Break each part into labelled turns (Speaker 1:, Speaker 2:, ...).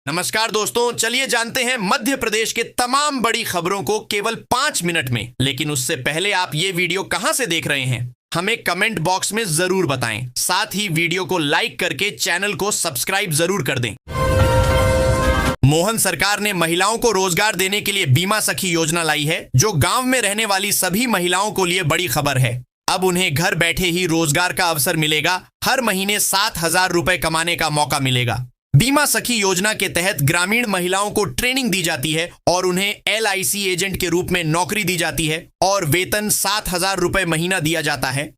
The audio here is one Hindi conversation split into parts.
Speaker 1: नमस्कार दोस्तों, चलिए जानते हैं मध्य प्रदेश के तमाम बड़ी खबरों को केवल 5 मिनट में। लेकिन उससे पहले आप ये वीडियो कहां से देख रहे हैं हमें कमेंट बॉक्स में जरूर बताएं। साथ ही वीडियो को लाइक करके चैनल को सब्सक्राइब जरूर कर दें। मोहन सरकार ने महिलाओं को रोजगार देने के लिए बीमा सखी योजना लाई है, जो गांव में रहने वाली सभी महिलाओं को लिए बड़ी खबर है। अब उन्हें घर बैठे ही रोजगार का अवसर मिलेगा। हर महीने 7,000 रुपए कमाने का मौका मिलेगा। बीमा सखी योजना के तहत ग्रामीण महिलाओं को ट्रेनिंग दी जाती है और उन्हें LIC एजेंट के रूप में नौकरी दी जाती है और वेतन 7,000 रुपए महीना दिया जाता है।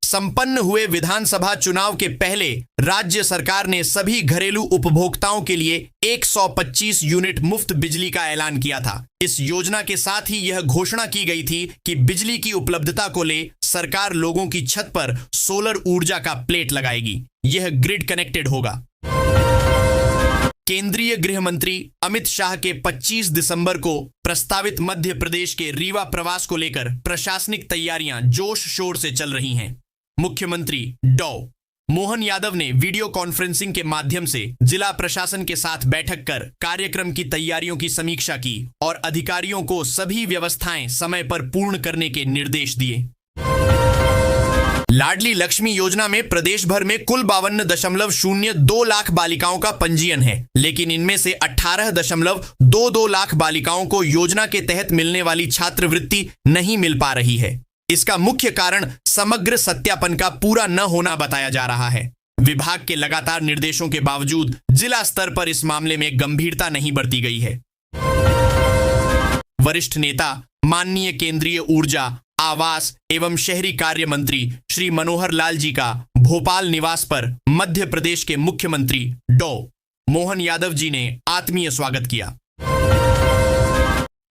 Speaker 1: संपन्न हुए विधानसभा चुनाव के पहले राज्य सरकार ने सभी घरेलू उपभोक्ताओं के लिए 125 यूनिट मुफ्त बिजली का ऐलान किया था। इस योजना के साथ ही यह घोषणा की गई थी कि बिजली की उपलब्धता को ले सरकार लोगों की छत पर सोलर ऊर्जा का प्लेट लगाएगी। यह ग्रिड कनेक्टेड होगा। केंद्रीय गृह मंत्री अमित शाह के 25 दिसंबर को प्रस्तावित मध्य प्रदेश के रीवा प्रवास को लेकर प्रशासनिक तैयारियां जोश शोर से चल रही हैं। मुख्यमंत्री डॉ मोहन यादव ने वीडियो कॉन्फ्रेंसिंग के माध्यम से जिला प्रशासन के साथ बैठक कर कार्यक्रम की तैयारियों की समीक्षा की और अधिकारियों को सभी व्यवस्थाएं समय पर पूर्ण करने के निर्देश दिए। लाडली लक्ष्मी योजना में प्रदेश भर में कुल 52.02 लाख बालिकाओं का पंजीयन है, लेकिन इनमें से 18.22 लाख बालिकाओं को योजना के तहत मिलने वाली छात्रवृत्ति नहीं मिल पा रही है। इसका मुख्य कारण समग्र सत्यापन का पूरा न होना बताया जा रहा है। विभाग के लगातार निर्देशों के बावजूद जिला स्तर पर इस मामले में गंभीरता नहीं बरती गई है। वरिष्ठ नेता माननीय केंद्रीय ऊर्जा, आवास एवं शहरी कार्य मंत्री श्री मनोहर लाल जी का भोपाल निवास पर मध्य प्रदेश के मुख्यमंत्री डॉ मोहन यादव जी ने आत्मीय स्वागत किया।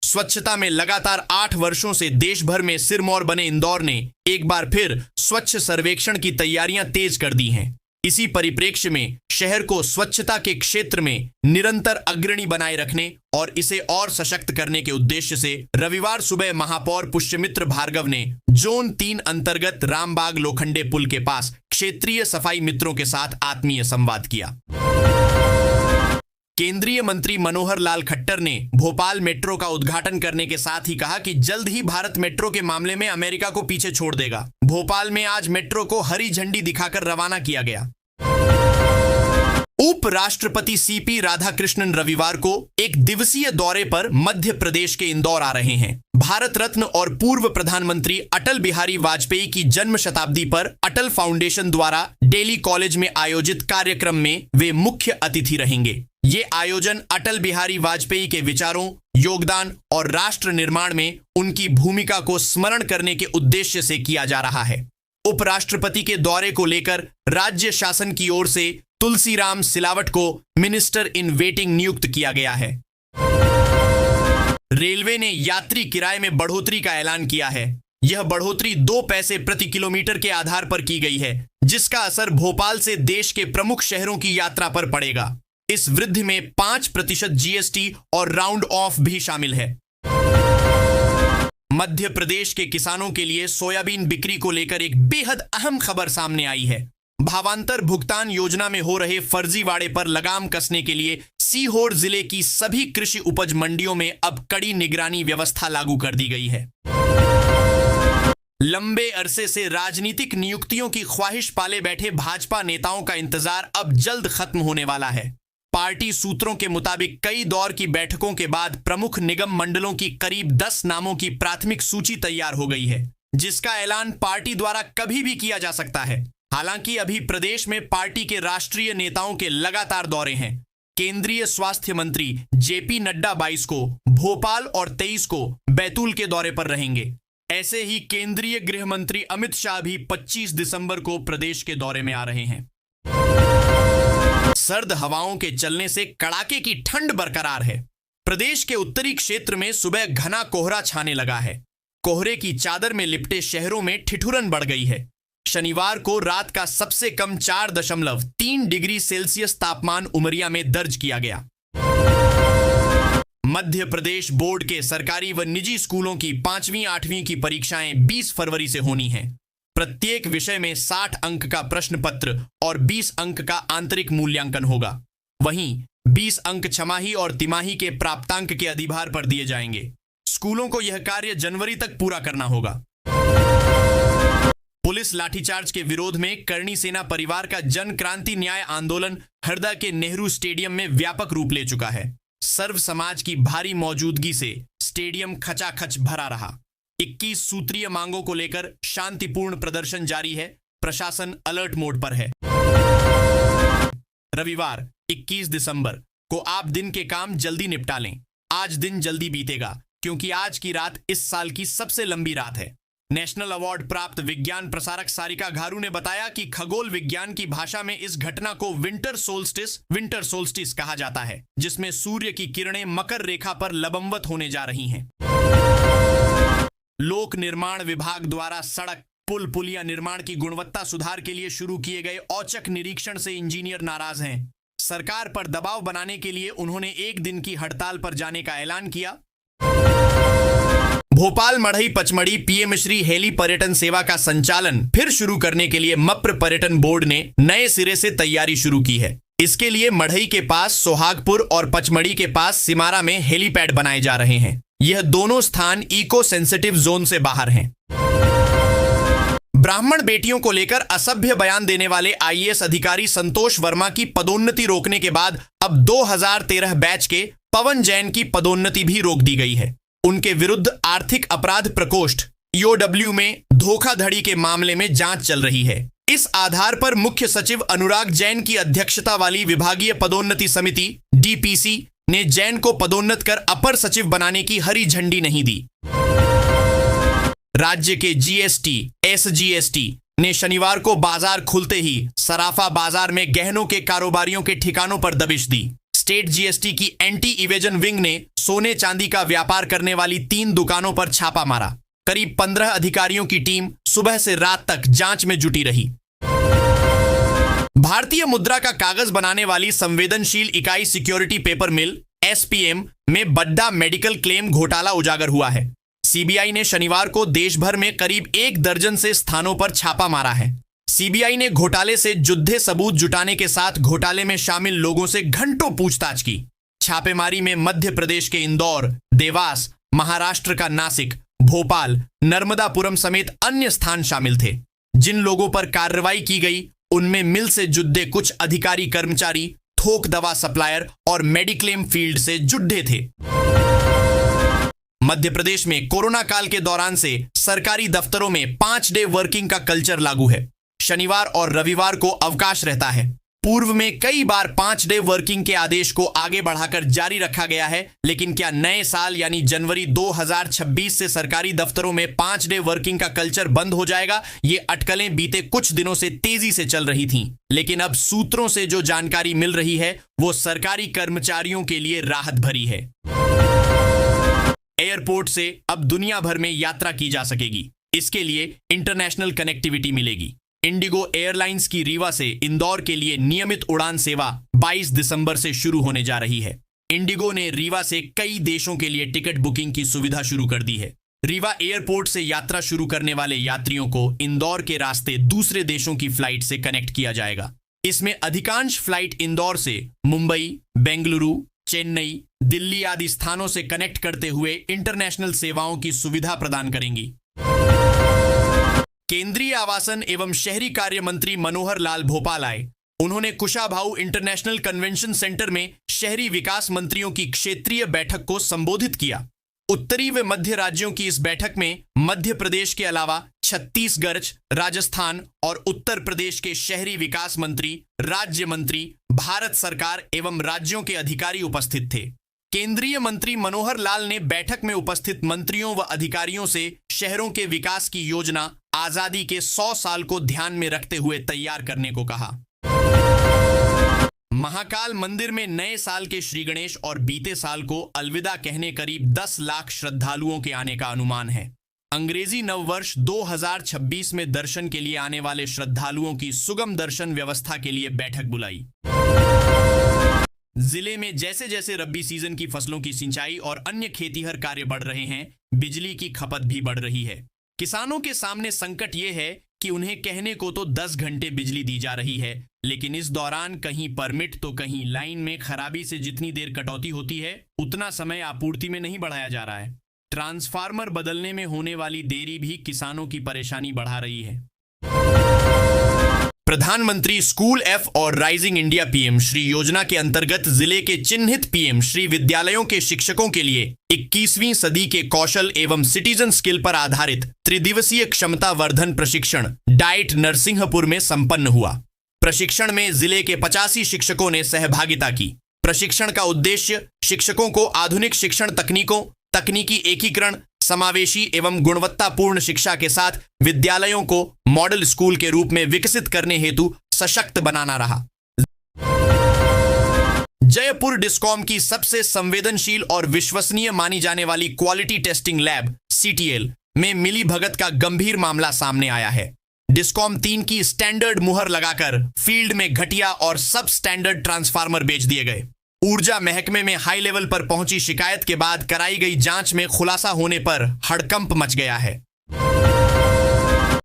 Speaker 1: स्वच्छता में लगातार 8 वर्षों से देश भर में सिरमौर बने इंदौर ने एक बार फिर स्वच्छ सर्वेक्षण की तैयारियां तेज कर दी हैं। इसी परिप्रेक्ष्य में शहर को स्वच्छता के क्षेत्र में निरंतर अग्रणी बनाए रखने और इसे और सशक्त करने के उद्देश्य से रविवार सुबह महापौर पुष्यमित्र भार्गव ने जोन 3 अंतर्गत रामबाग लोखंडे पुल के पास क्षेत्रीय सफाई मित्रों के साथ आत्मीय संवाद किया। केंद्रीय मंत्री मनोहर लाल खट्टर ने भोपाल मेट्रो का उद्घाटन करने के साथ ही कहा कि जल्द ही भारत मेट्रो के मामले में अमेरिका को पीछे छोड़ देगा। भोपाल में आज मेट्रो को हरी झंडी दिखाकर रवाना किया गया। उपराष्ट्रपति CP राधाकृष्णन रविवार को एक दिवसीय दौरे पर मध्य प्रदेश के इंदौर आ रहे हैं। भारत रत्न और पूर्व प्रधानमंत्री अटल बिहारी वाजपेयी की जन्म शताब्दी पर अटल फाउंडेशन द्वारा डेली कॉलेज में आयोजित कार्यक्रम में वे मुख्य अतिथि रहेंगे। ये आयोजन अटल बिहारी वाजपेयी के विचारों, योगदान और राष्ट्र निर्माण में उनकी भूमिका को स्मरण करने के उद्देश्य से किया जा रहा है। उपराष्ट्रपति के दौरे को लेकर राज्य शासन की ओर से तुलसीराम सिलावट को मिनिस्टर इन वेटिंग नियुक्त किया गया है। रेलवे ने यात्री किराए में बढ़ोतरी का ऐलान किया है। यह बढ़ोतरी 2 पैसे प्रति किलोमीटर के आधार पर की गई है, जिसका असर भोपाल से देश के प्रमुख शहरों की यात्रा पर पड़ेगा। इस वृद्धि में 5% GST और राउंड ऑफ भी शामिल है। मध्य प्रदेश के किसानों के लिए सोयाबीन बिक्री को लेकर एक बेहद अहम खबर सामने आई है। भावांतर भुगतान योजना में हो रहे फर्जीवाड़े पर लगाम कसने के लिए सीहोर जिले की सभी कृषि उपज मंडियों में अब कड़ी निगरानी व्यवस्था लागू कर दी गई है। लंबे अरसे से राजनीतिक नियुक्तियों की ख्वाहिश पाले बैठे भाजपा नेताओं का इंतजार अब जल्द खत्म होने वाला है। पार्टी सूत्रों के मुताबिक कई दौर की बैठकों के बाद प्रमुख निगम मंडलों की करीब 10 नामों की प्राथमिक सूची तैयार हो गई है, जिसका ऐलान पार्टी द्वारा कभी भी किया जा सकता है। हालांकि अभी प्रदेश में पार्टी के राष्ट्रीय नेताओं के लगातार दौरे हैं। केंद्रीय स्वास्थ्य मंत्री JP नड्डा 22 को भोपाल और 23 को बैतूल के दौरे पर रहेंगे। ऐसे ही केंद्रीय गृह मंत्री अमित शाह भी 25 दिसंबर को प्रदेश के दौरे में आ रहे हैं। सर्द हवाओं के चलने से कड़ाके की ठंड बरकरार है। प्रदेश के उत्तरी क्षेत्र में सुबह घना कोहरा छाने लगा है। कोहरे की चादर में लिपटे शहरों में ठिठुरन बढ़ गई है। शनिवार को रात का सबसे कम 4.3 डिग्री सेल्सियस तापमान उमरिया में दर्ज किया गया। मध्य प्रदेश बोर्ड के सरकारी व निजी स्कूलों की 5वीं 8वीं की परीक्षाएं 20 फरवरी से होनी हैं। प्रत्येक विषय में 60 अंक का प्रश्न पत्र और 20 अंक का आंतरिक मूल्यांकन होगा। वहीं 20 अंक छमाही और तिमाही के प्राप्तांक के अधिभार पर दिए जाएंगे। स्कूलों को यह कार्य जनवरी तक पूरा करना होगा। पुलिस लाठीचार्ज के विरोध में करणी सेना परिवार का जन क्रांति न्याय आंदोलन हरदा के नेहरू स्टेडियम में व्यापक रूप ले चुका है। सर्व समाज की भारी मौजूदगी से स्टेडियम खचाखच भरा रहा। 21 सूत्रीय मांगों को लेकर शांतिपूर्ण प्रदर्शन जारी है। प्रशासन अलर्ट मोड पर है। रविवार 21 दिसंबर को आप दिन के काम जल्दी निपटा लें। आज दिन जल्दी बीतेगा क्योंकि आज की रात इस साल की सबसे लंबी रात है। नेशनल अवार्ड प्राप्त विज्ञान प्रसारक सारिका घारू ने बताया कि खगोल विज्ञान की भाषा में इस घटना को विंटर सोल्स्टिस कहा जाता है, जिसमें सूर्य की किरणें मकर रेखा पर लंबवत होने जा रही हैं। लोक निर्माण विभाग द्वारा सड़क, पुल, पुलिया निर्माण की गुणवत्ता सुधार के लिए शुरू किए गए औचक निरीक्षण से इंजीनियर नाराज हैं। सरकार पर दबाव बनाने के लिए उन्होंने 1 दिन की हड़ताल पर जाने का ऐलान किया। भोपाल मढ़ई पचमढ़ी पीएम श्री हेली पर्यटन सेवा का संचालन फिर शुरू करने के लिए मप्र पर्यटन बोर्ड ने नए सिरे से तैयारी शुरू की है। इसके लिए मढ़ई के पास सोहागपुर और पचमढ़ी के पास सिमारा में हेलीपैड बनाए जा रहे हैं। यह दोनों स्थान इको सेंसिटिव जोन से बाहर हैं। ब्राह्मण बेटियों को लेकर असभ्य बयान देने वाले आईएएस अधिकारी संतोष वर्मा की पदोन्नति रोकने के बाद अब 2013 बैच के पवन जैन की पदोन्नति भी रोक दी गई है। उनके विरुद्ध आर्थिक अपराध प्रकोष्ठ ईओडब्ल्यू में धोखाधड़ी के मामले में जांच चल रही है। इस आधार पर मुख्य सचिव अनुराग जैन की अध्यक्षता वाली विभागीय पदोन्नति समिति डीपीसी ने जैन को पदोन्नत कर अपर सचिव बनाने की हरी झंडी नहीं दी। राज्य के जीएसटी एसजीएसटी ने शनिवार को बाजार खुलते ही सराफा बाजार में गहनों के कारोबारियों के ठिकानों पर दबिश दी। स्टेट जीएसटी की एंटी इवेजन विंग ने सोने चांदी का व्यापार करने वाली 3 दुकानों पर छापा मारा। करीब 15 अधिकारियों की टीम सुबह से रात तक जांच में जुटी रही। भारतीय मुद्रा का कागज बनाने वाली संवेदनशील इकाई सिक्योरिटी पेपर मिल एसपीएम में बड्डा मेडिकल क्लेम घोटाला उजागर हुआ है। सीबीआई ने शनिवार को देश भर में करीब 1 दर्जन से स्थानों पर छापा मारा है। सीबीआई ने घोटाले से जुद्धे सबूत जुटाने के साथ घोटाले में शामिल लोगों से घंटों पूछताछ की। छापेमारी में मध्य प्रदेश के इंदौर, देवास, महाराष्ट्र का नासिक, भोपाल, नर्मदापुरम समेत अन्य स्थान शामिल थे। जिन लोगों पर कार्रवाई की गई उनमें मिल से जुड़े कुछ अधिकारी कर्मचारी, थोक दवा सप्लायर और मेडिक्लेम फील्ड से जुड़े थे। मध्य प्रदेश में कोरोना काल के दौरान से सरकारी दफ्तरों में 5 डे वर्किंग का कल्चर लागू है। शनिवार और रविवार को अवकाश रहता है। पूर्व में कई बार 5 डे वर्किंग के आदेश को आगे बढ़ाकर जारी रखा गया है, लेकिन क्या नए साल यानी जनवरी 2026 से सरकारी दफ्तरों में 5 डे वर्किंग का कल्चर बंद हो जाएगा? ये अटकलें बीते कुछ दिनों से तेजी से चल रही थीं, लेकिन अब सूत्रों से जो जानकारी मिल रही है वो सरकारी कर्मचारियों के लिए राहत भरी है। एयरपोर्ट से अब दुनिया भर में यात्रा की जा सकेगी। इसके लिए इंटरनेशनल कनेक्टिविटी मिलेगी। इंडिगो एयरलाइंस की रीवा से इंदौर के लिए नियमित उड़ान सेवा 22 दिसंबर से शुरू होने जा रही है। इंडिगो ने रीवा से कई देशों के लिए टिकट बुकिंग की सुविधा शुरू कर दी है। रीवा एयरपोर्ट से यात्रा शुरू करने वाले यात्रियों को इंदौर के रास्ते दूसरे देशों की फ्लाइट से कनेक्ट किया जाएगा। इसमें अधिकांश फ्लाइट इंदौर से मुंबई, बेंगलुरु, चेन्नई, दिल्ली आदि स्थानों से कनेक्ट करते हुए इंटरनेशनल सेवाओं की सुविधा प्रदान करेंगी। केंद्रीय आवासन एवं शहरी कार्य मंत्री मनोहर लाल भोपाल आए। उन्होंने कुशाभाऊ इंटरनेशनल कन्वेंशन सेंटर में शहरी विकास मंत्रियों की क्षेत्रीय बैठक को संबोधित किया। उत्तरी व मध्य राज्यों की इस बैठक में मध्य प्रदेश के अलावा छत्तीसगढ़, राजस्थान और उत्तर प्रदेश के शहरी विकास मंत्री, राज्य मंत्री, भारत सरकार एवं राज्यों के अधिकारी उपस्थित थे। केंद्रीय मंत्री मनोहर लाल ने बैठक में उपस्थित मंत्रियों व अधिकारियों से शहरों के विकास की योजना आजादी के 100 साल को ध्यान में रखते हुए तैयार करने को कहा। महाकाल मंदिर में नए साल के श्री गणेश और बीते साल को अलविदा कहने करीब 10 लाख श्रद्धालुओं के आने का अनुमान है। अंग्रेजी नववर्ष 2026 में दर्शन के लिए आने वाले श्रद्धालुओं की सुगम दर्शन व्यवस्था के लिए बैठक बुलाई। जिले में जैसे जैसे रब्बी सीजन की फसलों की सिंचाई और अन्य खेतीहर कार्य बढ़ रहे हैं, बिजली की खपत भी बढ़ रही है। किसानों के सामने संकट ये है कि उन्हें कहने को तो 10 घंटे बिजली दी जा रही है, लेकिन इस दौरान कहीं परमिट तो कहीं लाइन में खराबी से जितनी देर कटौती होती है उतना समय आपूर्ति में नहीं बढ़ाया जा रहा है। ट्रांसफार्मर बदलने में होने वाली देरी भी किसानों की परेशानी बढ़ा रही है। प्रधानमंत्री स्कूल एफ और राइजिंग इंडिया पीएम श्री योजना के अंतर्गत जिले के चिन्हित पीएम श्री विद्यालयों के शिक्षकों के लिए 21वीं सदी के कौशल एवं सिटीजन स्किल पर आधारित त्रिदिवसीय क्षमता वर्धन प्रशिक्षण डाइट नरसिंहपुर में संपन्न हुआ। प्रशिक्षण में जिले के 85 शिक्षकों ने सहभागिता की। प्रशिक्षण का उद्देश्य शिक्षकों को आधुनिक शिक्षण तकनीकों, तकनीकी एकीकरण, समावेशी एवं गुणवत्तापूर्ण शिक्षा के साथ विद्यालयों को मॉडल स्कूल के रूप में विकसित करने हेतु सशक्त बनाना रहा। जयपुर डिस्कॉम की सबसे संवेदनशील और विश्वसनीय मानी जाने वाली क्वालिटी टेस्टिंग लैब CTL में मिली भगत का गंभीर मामला सामने आया है। डिस्कॉम 3 की स्टैंडर्ड मुहर लगाकर फील्ड में घटिया और सब स्टैंडर्ड ट्रांसफार्मर बेच दिए गए। ऊर्जा महकमे में हाई लेवल पर पहुंची शिकायत के बाद कराई गई जांच में खुलासा होने पर हड़कंप मच गया है।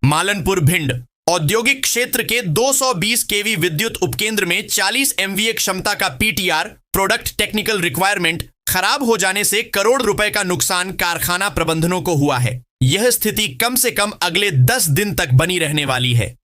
Speaker 1: मालनपुर भिंड औद्योगिक क्षेत्र के 220 kV विद्युत उपकेंद्र में 40 MVA क्षमता का PTR प्रोडक्ट टेक्निकल रिक्वायरमेंट खराब हो जाने से करोड़ रुपए का नुकसान कारखाना प्रबंधनों को हुआ है। यह स्थिति कम से कम अगले 10 दिन तक बनी रहने वाली है।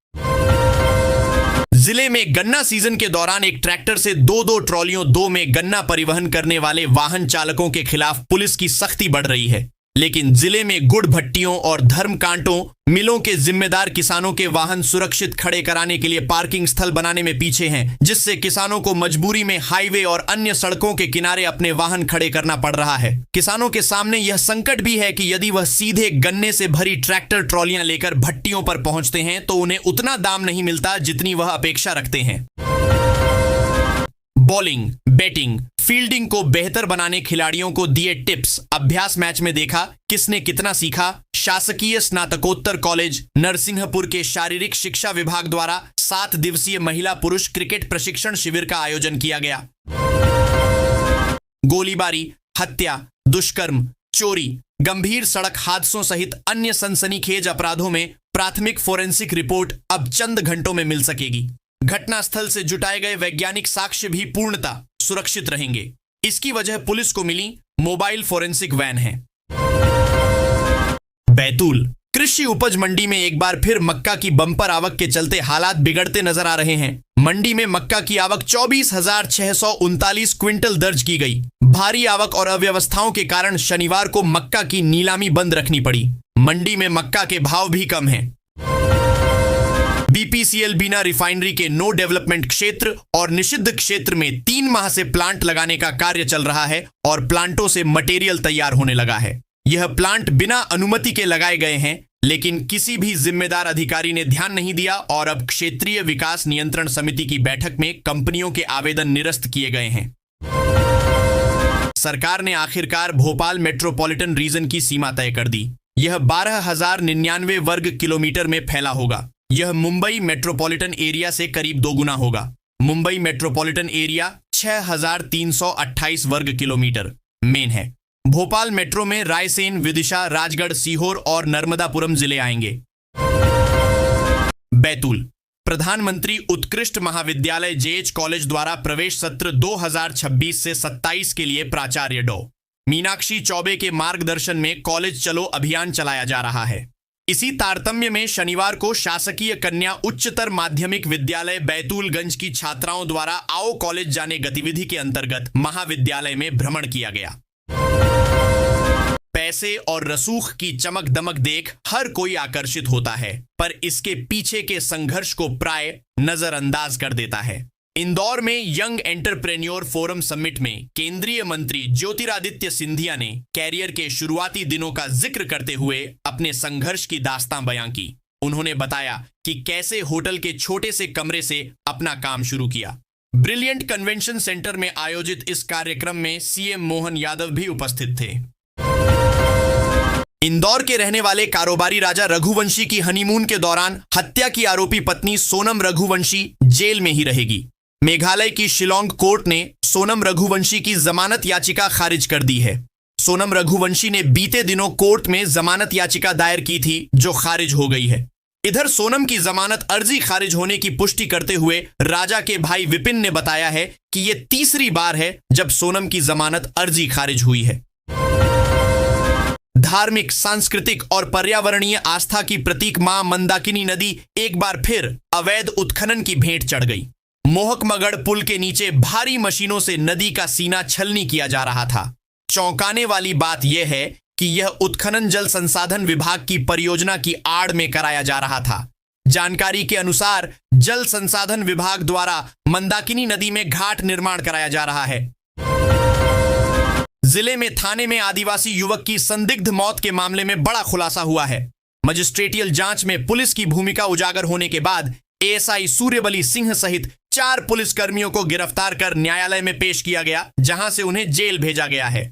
Speaker 1: जिले में गन्ना सीजन के दौरान एक ट्रैक्टर से दो ट्रॉलियों 2 में गन्ना परिवहन करने वाले वाहन चालकों के खिलाफ पुलिस की सख्ती बढ़ रही है, लेकिन जिले में गुड़ भट्टियों और धर्म कांटों मिलों के जिम्मेदार किसानों के वाहन सुरक्षित खड़े कराने के लिए पार्किंग स्थल बनाने में पीछे हैं, जिससे किसानों को मजबूरी में हाईवे और अन्य सड़कों के किनारे अपने वाहन खड़े करना पड़ रहा है। किसानों के सामने यह संकट भी है कि यदि वह सीधे गन्ने से भरी ट्रैक्टर ट्रॉलियां लेकर भट्टियों पर पहुंचते हैं तो उन्हें उतना दाम नहीं मिलता जितनी वह अपेक्षा रखते हैं। बॉलिंग, बैटिंग, फील्डिंग को बेहतर बनाने खिलाड़ियों को दिए टिप्स। अभ्यास मैच में देखा किसने कितना सीखा। शासकीय स्नातकोत्तर कॉलेज नरसिंहपुर के शारीरिक शिक्षा विभाग द्वारा 7 दिवसीय महिला पुरुष क्रिकेट प्रशिक्षण शिविर का आयोजन किया गया। गोलीबारी, हत्या, दुष्कर्म, चोरी, गंभीर सड़क हादसों सहित अन्य सनसनीखेज अपराधों में प्राथमिक फोरेंसिक रिपोर्ट अब चंद घंटों में मिल सकेगी। घटनास्थल से जुटाए गए वैज्ञानिक साक्ष्य भी पूर्णतः सुरक्षित रहेंगे। इसकी वजह पुलिस को मिली मोबाइल फोरेंसिक वैन है। बैतूल कृषि उपज मंडी में एक बार फिर मक्का की बंपर आवक के चलते हालात बिगड़ते नजर आ रहे हैं। मंडी में मक्का की आवक 24,639 क्विंटल दर्ज की गई। भारी आवक और अव्यवस्थाओं के कारण शनिवार को मक्का की नीलामी बंद रखनी पड़ी। मंडी में मक्का के भाव भी कम हैं। BPCL बीना रिफाइनरी के नो डेवलपमेंट क्षेत्र और निषिद्ध क्षेत्र में 3 माह से प्लांट लगाने का कार्य चल रहा है और प्लांटों से मटेरियल तैयार होने लगा है। यह प्लांट बिना अनुमति के लगाए गए हैं, लेकिन किसी भी जिम्मेदार अधिकारी ने ध्यान नहीं दिया और अब क्षेत्रीय विकास नियंत्रण समिति की बैठक में कंपनियों के आवेदन निरस्त किए गए हैं। सरकार ने आखिरकार भोपाल मेट्रोपॉलिटन रीजन की सीमा तय कर दी। यह 12,099 वर्ग किलोमीटर में फैला होगा। यह मुंबई मेट्रोपॉलिटन एरिया से करीब 2 गुना होगा। मुंबई मेट्रोपॉलिटन एरिया 6,328 वर्ग किलोमीटर मेन है। भोपाल मेट्रो में रायसेन, विदिशा, राजगढ़, सीहोर और नर्मदापुरम जिले आएंगे। बैतूल प्रधानमंत्री उत्कृष्ट महाविद्यालय JH कॉलेज द्वारा प्रवेश सत्र 2026 से 27 के लिए प्राचार्य डॉ. मीनाक्षी चौबे के मार्गदर्शन में कॉलेज चलो अभियान चलाया जा रहा है। इसी तारतम्य में शनिवार को शासकीय कन्या उच्चतर माध्यमिक विद्यालय बैतूलगंज की छात्राओं द्वारा आओ कॉलेज जाने गतिविधि के अंतर्गत महाविद्यालय में भ्रमण किया गया। पैसे और रसूख की चमक दमक देख हर कोई आकर्षित होता है, पर इसके पीछे के संघर्ष को प्राय नजरअंदाज कर देता है। इंदौर में यंग एंटरप्रेन्योर फोरम समिट में केंद्रीय मंत्री ज्योतिरादित्य सिंधिया ने कैरियर के शुरुआती दिनों का जिक्र करते हुए अपने संघर्ष की दास्तां बयां की। उन्होंने बताया कि कैसे होटल के छोटे से कमरे से अपना काम शुरू किया। ब्रिलियंट कन्वेंशन सेंटर में आयोजित इस कार्यक्रम में CM मोहन यादव भी उपस्थित थे। इंदौर के रहने वाले कारोबारी राजा रघुवंशी की हनीमून के दौरान हत्या की आरोपी पत्नी सोनम रघुवंशी जेल में ही रहेगी। मेघालय की शिलोंग कोर्ट ने सोनम रघुवंशी की जमानत याचिका खारिज कर दी है। सोनम रघुवंशी ने बीते दिनों कोर्ट में जमानत याचिका दायर की थी, जो खारिज हो गई है। इधर सोनम की जमानत अर्जी खारिज होने की पुष्टि करते हुए राजा के भाई विपिन ने बताया है कि यह तीसरी बार है जब सोनम की जमानत अर्जी खारिज हुई है। धार्मिक, सांस्कृतिक और पर्यावरणीय आस्था की प्रतीक मां मंदाकिनी नदी एक बार फिर अवैध उत्खनन की भेंट चढ़ गई। मोहकमगढ़ पुल के नीचे भारी मशीनों से नदी का सीना छलनी किया जा रहा था। चौंकाने वाली बात यह है कि यह उत्खनन जल संसाधन विभाग की परियोजना की आड़ में कराया जा रहा था। जानकारी के अनुसार जल संसाधन विभाग द्वारा मंदाकिनी नदी में घाट निर्माण कराया जा रहा है। जिले में थाने में आदिवासी युवक की संदिग्ध मौत के मामले में बड़ा खुलासा हुआ है। मजिस्ट्रेटियल जांच में पुलिस की भूमिका उजागर होने के बाद एएसआई सूर्यबली सिंह सहित 4 पुलिसकर्मियों को गिरफ्तार कर न्यायालय में पेश किया गया, जहां से उन्हें जेल भेजा गया है।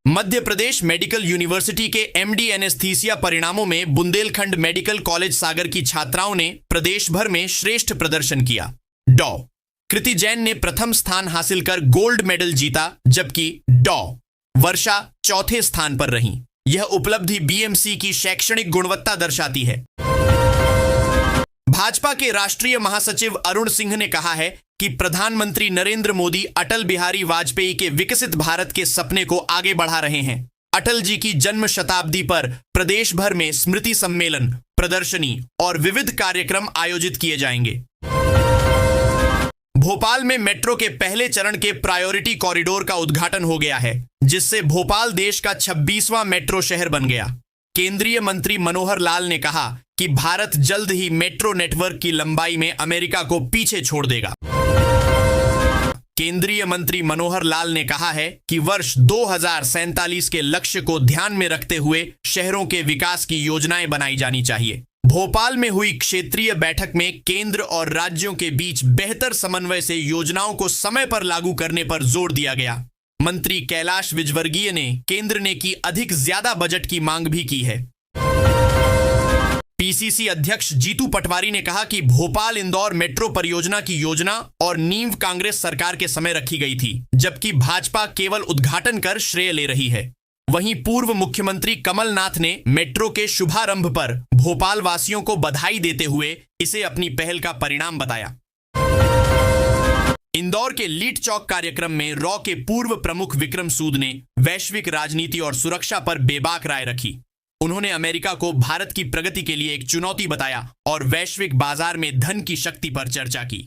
Speaker 1: मध्य प्रदेश मेडिकल यूनिवर्सिटी के एमडी एनेस्थीसिया परिणामों में बुंदेलखंड मेडिकल कॉलेज सागर की छात्राओं ने प्रदेश भर में श्रेष्ठ प्रदर्शन किया। डॉ कृति जैन ने प्रथम स्थान हासिल कर गोल्ड मेडल जीता, जबकि डॉ वर्षा चौथे स्थान पर रहीं। यह उपलब्धि बीएमसी की शैक्षणिक गुणवत्ता दर्शाती है। भाजपा के राष्ट्रीय महासचिव अरुण सिंह ने कहा है कि प्रधानमंत्री नरेंद्र मोदी अटल बिहारी वाजपेयी के विकसित भारत के सपने को आगे बढ़ा रहे हैं। अटल जी की जन्म शताब्दी पर प्रदेश भर में स्मृति सम्मेलन, प्रदर्शनी और विविध कार्यक्रम आयोजित किए जाएंगे। भोपाल में मेट्रो के पहले चरण के प्रायोरिटी कॉरिडोर का उद्घाटन हो गया है, जिससे भोपाल देश का 26वां मेट्रो शहर बन गया। केंद्रीय मंत्री मनोहर लाल ने कहा कि भारत जल्द ही मेट्रो नेटवर्क की लंबाई में अमेरिका को पीछे छोड़ देगा। केंद्रीय मंत्री मनोहर लाल ने कहा है कि वर्ष 2047 के लक्ष्य को ध्यान में रखते हुए शहरों के विकास की योजनाएं बनाई जानी चाहिए। भोपाल में हुई क्षेत्रीय बैठक में केंद्र और राज्यों के बीच बेहतर समन्वय से योजनाओं को समय पर लागू करने पर जोर दिया गया। मंत्री कैलाश विजयवर्गीय ने केंद्र ने की अधिक ज्यादा बजट की मांग भी की है। पीसीसी अध्यक्ष जीतू पटवारी ने कहा कि भोपाल इंदौर मेट्रो परियोजना की योजना और नींव कांग्रेस सरकार के समय रखी गई थी, जबकि भाजपा केवल उद्घाटन कर श्रेय ले रही है। वहीं पूर्व मुख्यमंत्री कमलनाथ ने मेट्रो के शुभारंभ पर भोपाल वासियों को बधाई देते हुए इसे अपनी पहल का परिणाम बताया। इंदौर के लीड चौक कार्यक्रम में रॉ के पूर्व प्रमुख विक्रम सूद ने वैश्विक राजनीति और सुरक्षा पर बेबाक राय रखी। उन्होंने अमेरिका को भारत की प्रगति के लिए एक चुनौती बताया और वैश्विक बाजार में धन की शक्ति पर चर्चा की।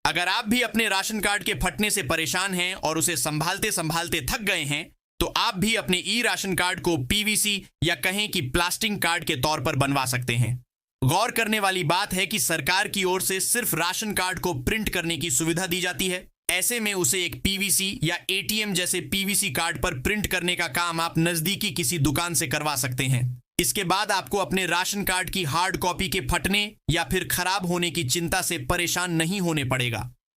Speaker 1: अगर आप भी अपने राशन कार्ड के फटने से परेशान हैं और उसे संभालते संभालते थक गए हैं, तो आप भी अपने ई राशन कार्ड को पीवीसी या कहें कि प्लास्टिक कार्ड के तौर पर बनवा सकते हैं। गौर करने वाली बात है कि सरकार की ओर से सिर्फ राशन कार्ड को प्रिंट करने की सुविधा दी जाती है। ऐसे में उसे एक पीवीसी या एटीएम जैसे पीवीसी कार्ड पर प्रिंट करने का काम आप नजदीकी किसी दुकान से करवा सकते हैं। इसके बाद आपको अपने राशन कार्ड की हार्ड कॉपी के फटने या फिर खराब होने की चिंता से परेशान नहीं होने पड़ेगा।